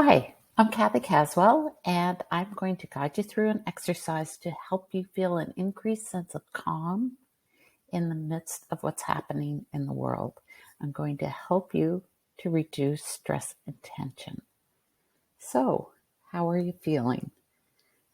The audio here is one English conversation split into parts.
Hi, I'm Cathy Caswell, and I'm going to guide you through an exercise to help you feel an increased sense of calm in the midst of what's happening in the world. I'm going to help you to reduce stress and tension. So, how are you feeling?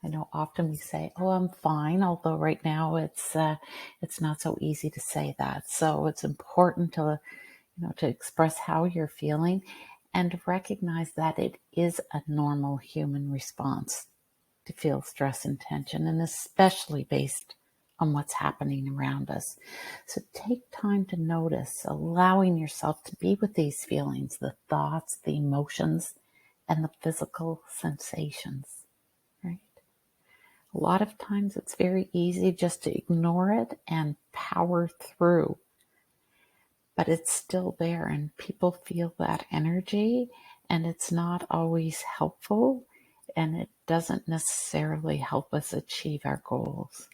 I know often we say, "Oh, I'm fine," although right now it's not so easy to say that. So it's important to express how you're feeling and recognize that it is a normal human response to feel stress and tension, and especially based on what's happening around us. So take time to notice, allowing yourself to be with these feelings, the thoughts, the emotions, and the physical sensations, right? A lot of times it's very easy just to ignore it and power through, but it's still there and people feel that energy, and it's not always helpful, and it doesn't necessarily help us achieve our goals.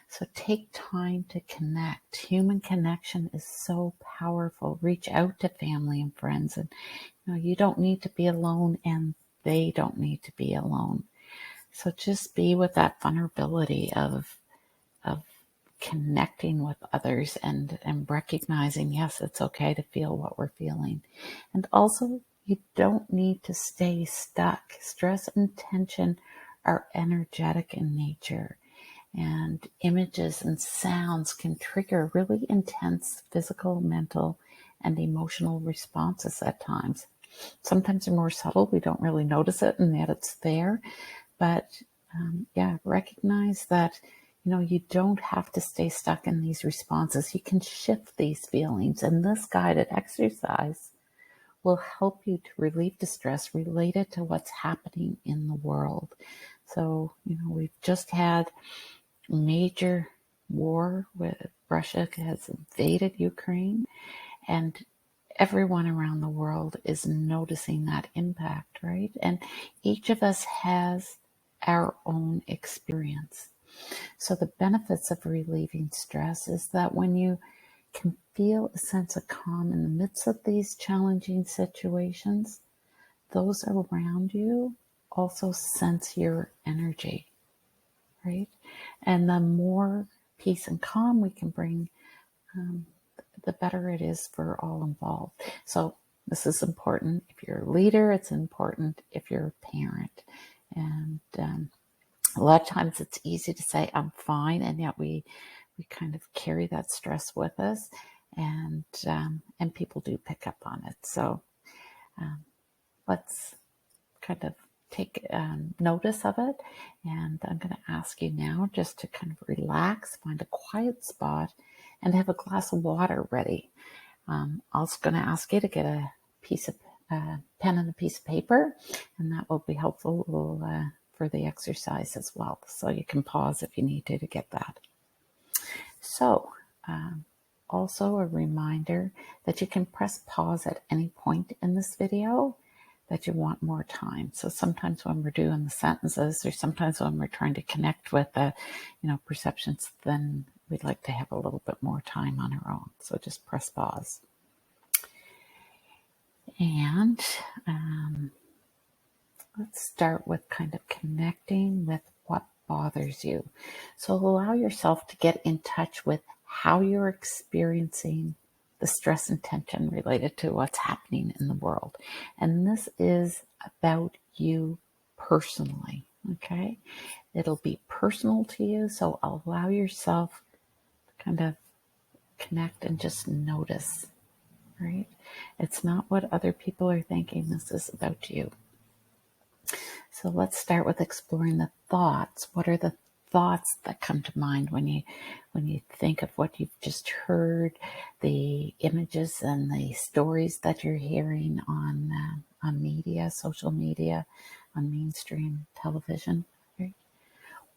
So take time to connect. Human connection is so powerful. Reach out to family and friends, and you don't need to be alone, and they don't need to be alone. So just be with that vulnerability of connecting with others and recognizing, yes, it's okay to feel what we're feeling. And also, you don't need to stay stuck. Stress and tension are energetic in nature, and images and sounds can trigger really intense physical, mental, and emotional responses at times. Sometimes they're more subtle. We don't really notice it, and yet it's there. But recognize that you don't have to stay stuck in these responses. You can shift these feelings, and this guided exercise will help you to relieve the stress related to what's happening in the world. So, we've just had a major war with Russia has invaded Ukraine, and everyone around the world is noticing that impact, right? And each of us has our own experience. So the benefits of relieving stress is that when you can feel a sense of calm in the midst of these challenging situations, those around you also sense your energy, right? And the more peace and calm we can bring, the better it is for all involved. So this is important if you're a leader. It's important if you're a parent. And a lot of times it's easy to say, I'm fine, and yet we kind of carry that stress with us, and people do pick up on it. So let's kind of take notice of it, and I'm going to ask you now just to kind of relax, find a quiet spot, and have a glass of water ready. I'm also going to ask you to get a piece of pen and a piece of paper, and that will be helpful for the exercise as well. So you can pause if you need to get that. So also a reminder that you can press pause at any point in this video that you want more time. So sometimes when we're doing the sentences, or sometimes when we're trying to connect with perceptions, then we'd like to have a little bit more time on our own. So just press pause. And let's start with kind of connecting with what bothers you. So allow yourself to get in touch with how you're experiencing the stress and tension related to what's happening in the world. And this is about you personally, okay? It'll be personal to you, so allow yourself to kind of connect and just notice, right? It's not what other people are thinking. This is about you. So let's start with exploring the thoughts. What are the thoughts that come to mind when you think of what you've just heard, the images and the stories that you're hearing on media, social media, on mainstream television? Right?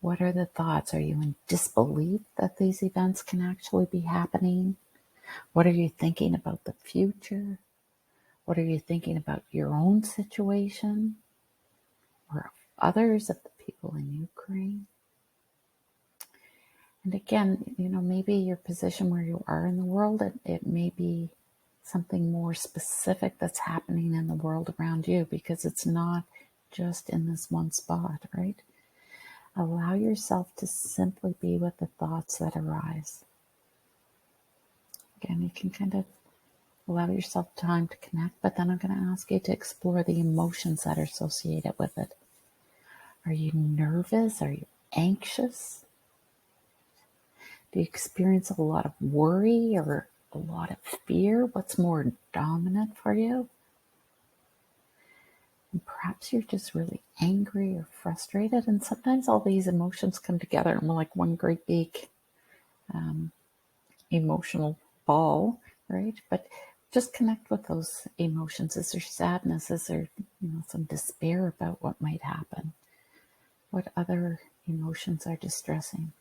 What are the thoughts? Are you in disbelief that these events can actually be happening? What are you thinking about the future? What are you thinking about your own situation? Or others, of the people in Ukraine? And again, maybe your position where you are in the world, it may be something more specific that's happening in the world around you, because it's not just in this one spot, right? Allow yourself to simply be with the thoughts that arise. Again, you can kind of allow yourself time to connect, but then I'm going to ask you to explore the emotions that are associated with it. Are you nervous? Are you anxious? Do you experience a lot of worry or a lot of fear? What's more dominant for you? And perhaps you're just really angry or frustrated, and sometimes all these emotions come together in like one great big emotional ball, right? But just connect with those emotions. Is there sadness? Is there, some despair about what might happen? What other emotions are distressing?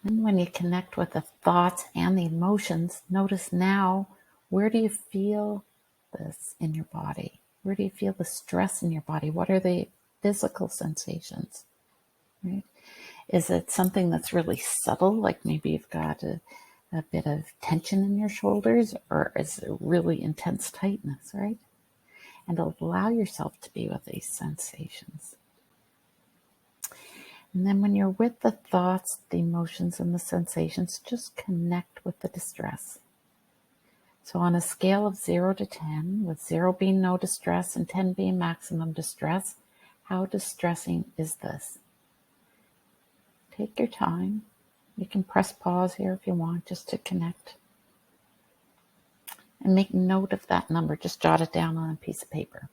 And when you connect with the thoughts and the emotions, notice now, where do you feel this in your body? Where do you feel the stress in your body? What are the physical sensations? Right? Is it something that's really subtle, like maybe you've got a bit of tension in your shoulders, or is it really intense tightness, right? And allow yourself to be with these sensations. And then when you're with the thoughts, the emotions, and the sensations, just connect with the distress. So on a scale of 0 to 10, with 0 being no distress and 10 being maximum distress, how distressing is this? Take your time. You can press pause here if you want, just to connect. And make note of that number. Just jot it down on a piece of paper.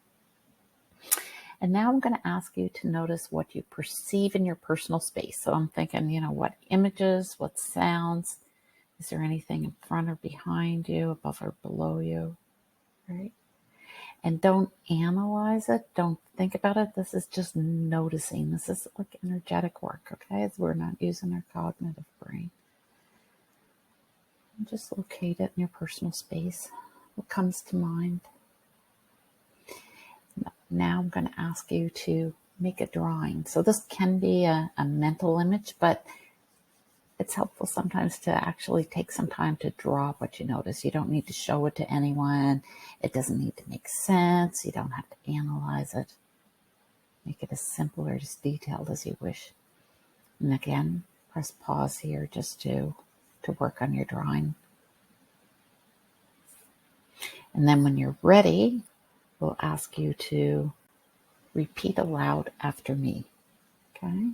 And now I'm going to ask you to notice what you perceive in your personal space. So I'm thinking, what images, what sounds, is there anything in front or behind you, above or below you, right? And don't analyze it. Don't think about it. This is just noticing. This is like energetic work, okay? As we're not using our cognitive brain. And just locate it in your personal space. What comes to mind? Now I'm going to ask you to make a drawing. So this can be a mental image, but it's helpful sometimes to actually take some time to draw what you notice. You don't need to show it to anyone. It doesn't need to make sense. You don't have to analyze it. Make it as simple or as detailed as you wish. And again, press pause here just to work on your drawing. And then when you're ready, we'll ask you to repeat aloud after me. Okay?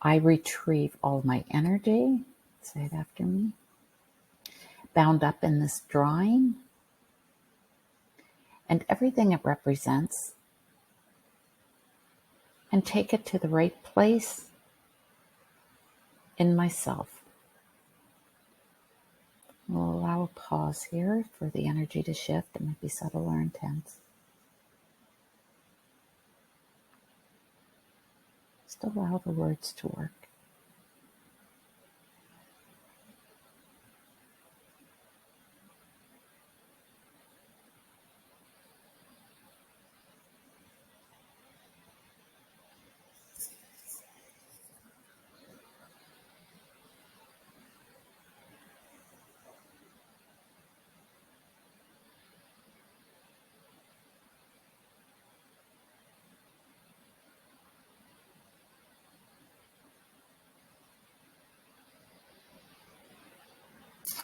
I retrieve all my energy. Say it after me. Bound up in this drawing and everything it represents, and take it to the right place in myself. We'll allow a pause here for the energy to shift. It might be subtle or intense. Just allow the words to work.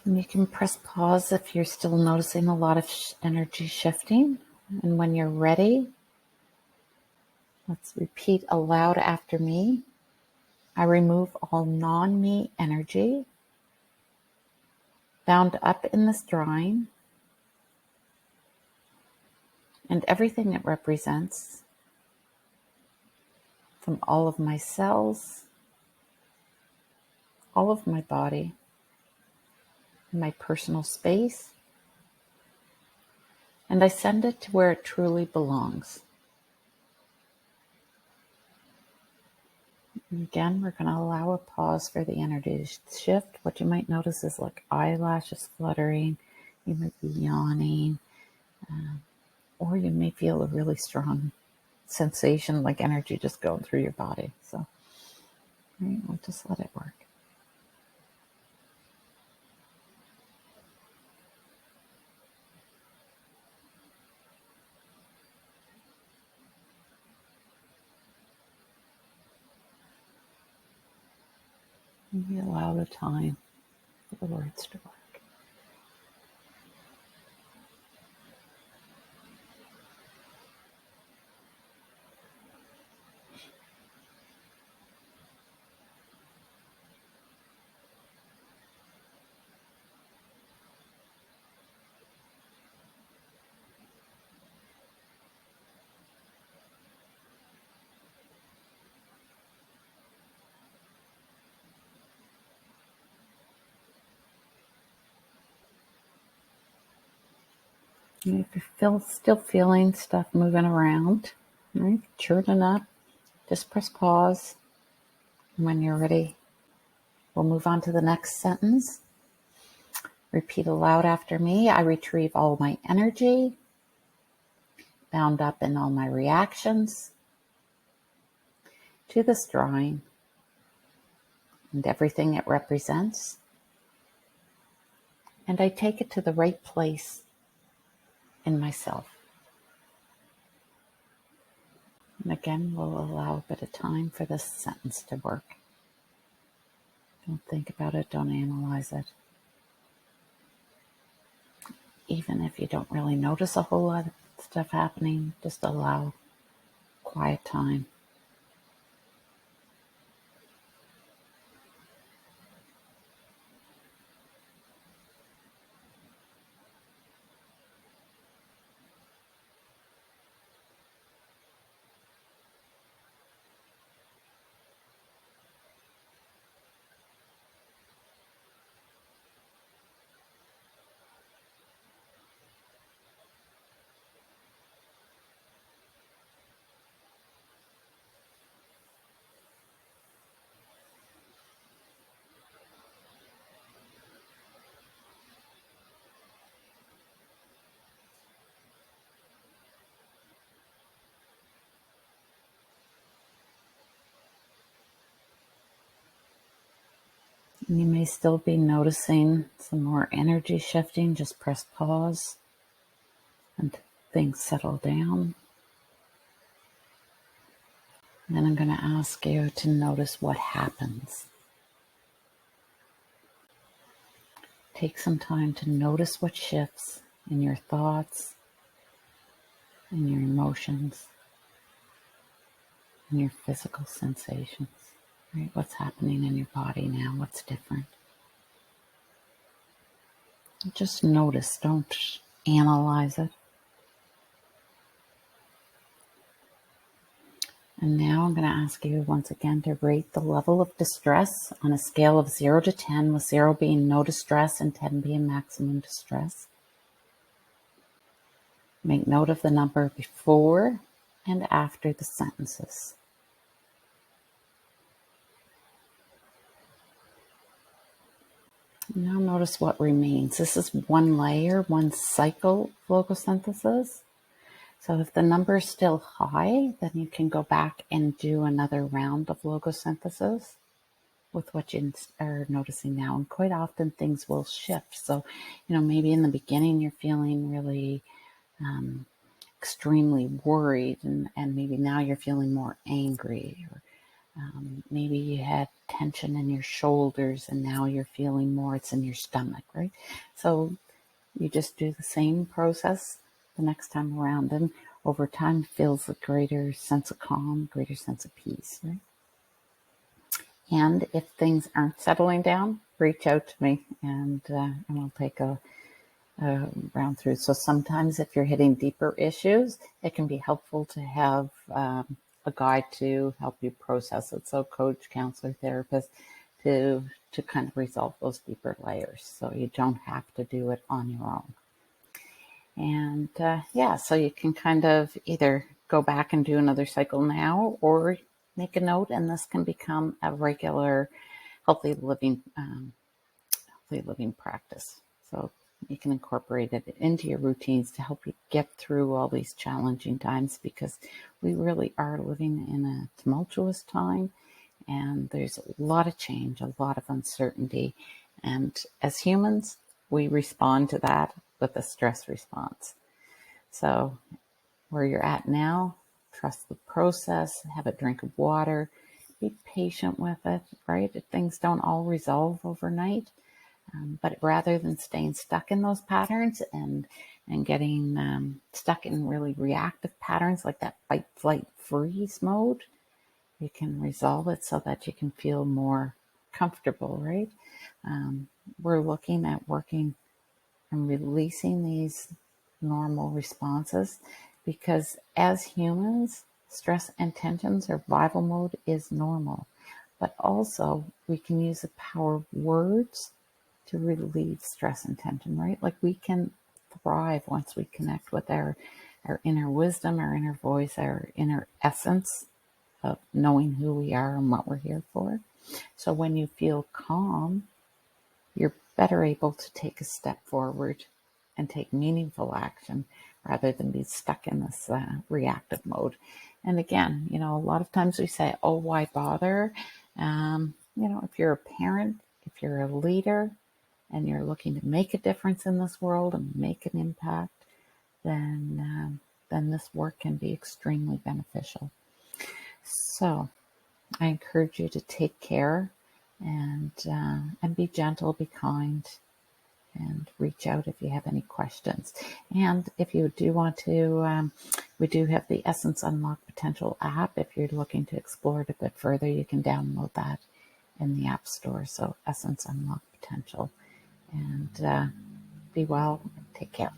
And you can press pause if you're still noticing a lot of energy shifting. And when you're ready, let's repeat aloud after me. I remove all non-me energy bound up in this drawing and everything it represents from all of my cells, all of my body, my personal space, and I send it to where it truly belongs. And again, we're going to allow a pause for the energy to shift. What you might notice is like eyelashes fluttering, you might be yawning, or you may feel a really strong sensation like energy just going through your body. So, right, we'll just let it work. And we allow the time for the words to work. And if you're still feeling stuff moving around, right, churning up, just press pause. And when you're ready, we'll move on to the next sentence. Repeat aloud after me. I retrieve all my energy, bound up in all my reactions to this drawing and everything it represents. And I take it to the right place in myself. And again, we'll allow a bit of time for this sentence to work. Don't think about it. Don't analyze it. Even if you don't really notice a whole lot of stuff happening, just allow quiet time. And you may still be noticing some more energy shifting. Just press pause and things settle down. And then I'm going to ask you to notice what happens. Take some time to notice what shifts in your thoughts, in your emotions, in your physical sensations. Right? What's happening in your body now? What's different? Just notice. Don't analyze it. And now I'm going to ask you once again to rate the level of distress on a scale of 0 to 10, with 0 being no distress and 10 being maximum distress. Make note of the number before and after the sentences. Now notice what remains. This is one layer, one cycle of logosynthesis. So if the number is still high, then you can go back and do another round of logosynthesis with what you are noticing now. And quite often things will shift. So, maybe in the beginning you're feeling really extremely worried, and maybe now you're feeling more angry, or maybe you had tension in your shoulders and now you're feeling more, it's in your stomach, right? So you just do the same process the next time around, and over time feels a greater sense of calm, greater sense of peace, right? And if things aren't settling down, reach out to me and we'll take a round through. So sometimes if you're hitting deeper issues, it can be helpful to have a guide to help you process it. So coach, counselor, therapist, to kind of resolve those deeper layers. So you don't have to do it on your own. And so you can kind of either go back and do another cycle now, or make a note, and this can become a regular healthy living practice. So you can incorporate it into your routines to help you get through all these challenging times, because we really are living in a tumultuous time, and there's a lot of change, a lot of uncertainty. And as humans, we respond to that with a stress response. So where you're at now, trust the process, have a drink of water, be patient with it, right? Things don't all resolve overnight. But rather than staying stuck in those patterns and getting stuck in really reactive patterns like that fight, flight, freeze mode, you can resolve it so that you can feel more comfortable, right? We're looking at working and releasing these normal responses because as humans, stress and tension survival mode is normal. But also, we can use the power of words to relieve stress and tension, right? Like we can thrive once we connect with our inner wisdom, our inner voice, our inner essence of knowing who we are and what we're here for. So when you feel calm, you're better able to take a step forward and take meaningful action rather than be stuck in this reactive mode. And again, a lot of times we say, oh, why bother? If you're a parent, if you're a leader, and you're looking to make a difference in this world and make an impact, then this work can be extremely beneficial. So I encourage you to take care and be gentle, be kind, and reach out if you have any questions. And if you do want to, we do have the Essence Unlock Potential app. If you're looking to explore it a bit further, you can download that in the App Store. So Essence Unlock Potential. And be well. Take care.